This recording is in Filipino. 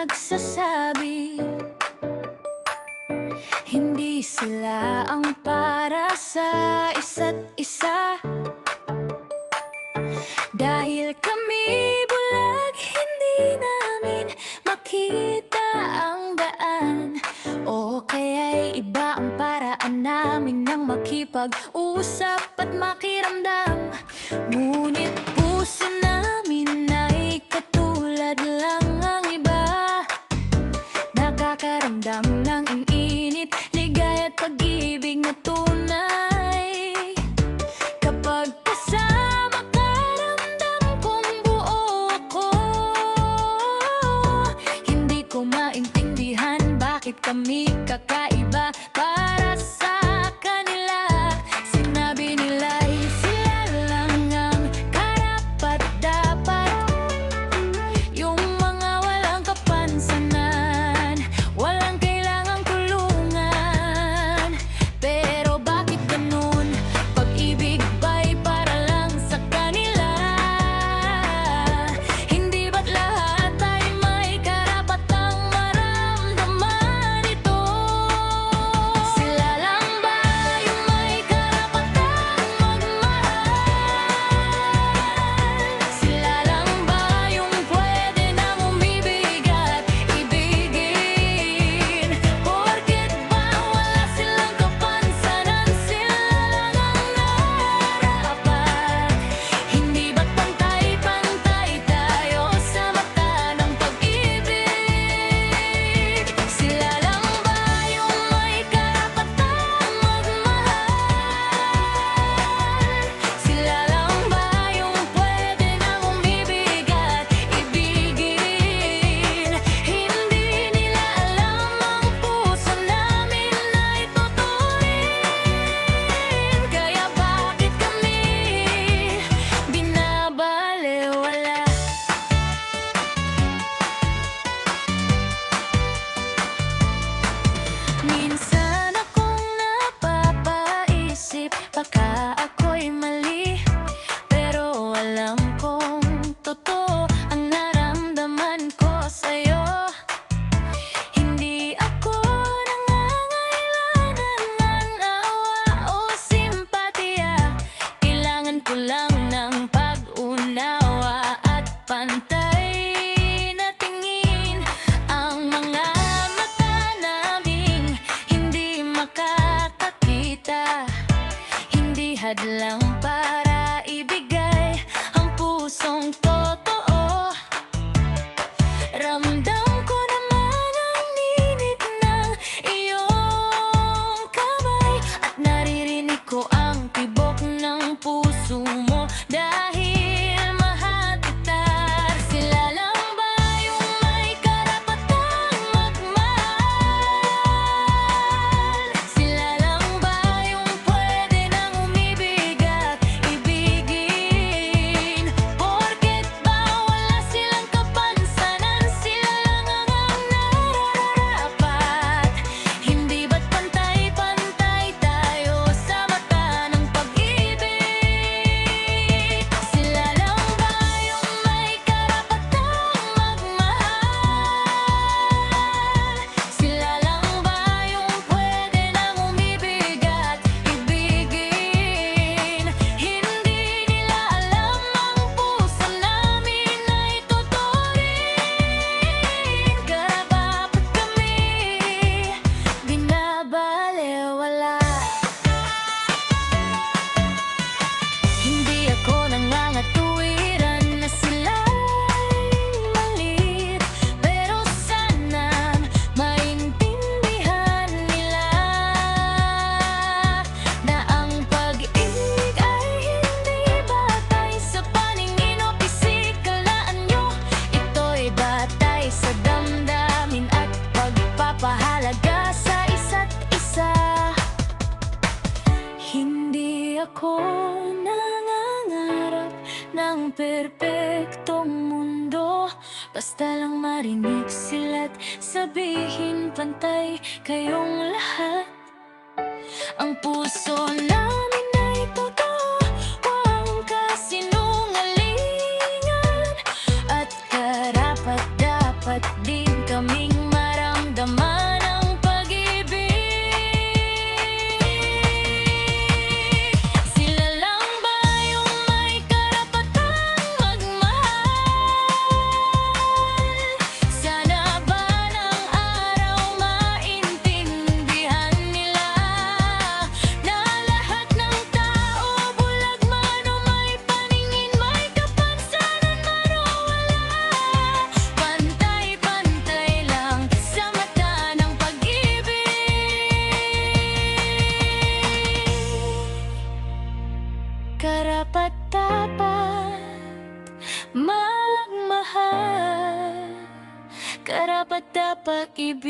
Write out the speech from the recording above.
nagsasabi hindi sila ang para sa isa't isa. Dahil kami bulag, hindi namin makita ang daan. O kaya'y iba ang paraan namin ng makipag-usap at makiramdam. Ngunit puso namin ay katulad lang ang iba, nakakaramdam ng init, ligaya at pag-ibig na tunay. Kapag kasama ka, ramdam kong buo ako. Hindi ko maintindihan bakit kami kakaiba para sa kanila. Sinabi nila'y sila lang ang karapat-dapat, yung mga walang kapansanan, walang kailangang tulungan. Pero bakit ganun? Pag-ibig ba'y para lang sa kanila? Hindi ba't lahat ay may karapatang maramdaman ito? Sila lang ba yung may karapatang magmahal? Sila lang ba yung pwede nang umibig at ibigin? Porket ba wala silang kapansanan, sila lang ang nararapat? Hindi ba't pantay-pantay tayo sa mata ng pag-ibig? Sila lang ba yung may karapatang magmahal? Sila lang ba yung pwede nang umibig at ibigin? Hindi nila alam ang puso namin ay tuturin. Kaya bakit kami binabalewala? Minsan akong napapaisip, baka ako'y mali, pero alam kong totoo ang naramdaman ko sa'yo. Hindi ako nangangailangan ng awa o simpatiya, kailangan ko lang ng pag-unawa at pantay na tingin. Ang mga mata naming hindi makakakita, hindi hadlang para ibigay ang pusong totoo. Ramdam ko naman ang init ng iyong kamay, at naririnig ko ang tibok ng puso mo dahil mahatitar. Sila lang ba yung may karapatang magmahal? Sila lang ba yung pwede nang umibig at ibigin? Porket ba wala silang kapansanan, sila lang ang nararapat? Hindi ba't pantay-pantay tayo sa mata ng pag-ibig? Sila lang ba yung may karapatang magmahal? Sila lang ba yung pwede nang umibig at ibigin? Hindi nila alam ang puso namin ay tuturin. Kaya bakit kami binabalewala? Hindi ako nangangatuwiran na sila'y mali, pero sana maintindihan nila na ang pag-ibig ay hindi batay sa paningin o pisikal na anyo. Ito'y batay sa damdamin at pagpapahalaga sa isa't isa. Hindi ako nangangarap ng perpektong mundo, basta lang marinig sila't sabihin pantay kayong lahat. Ang puso namin ay totoo, walang kasinungalingan, at karapat-dapat din kami pag-ibigin.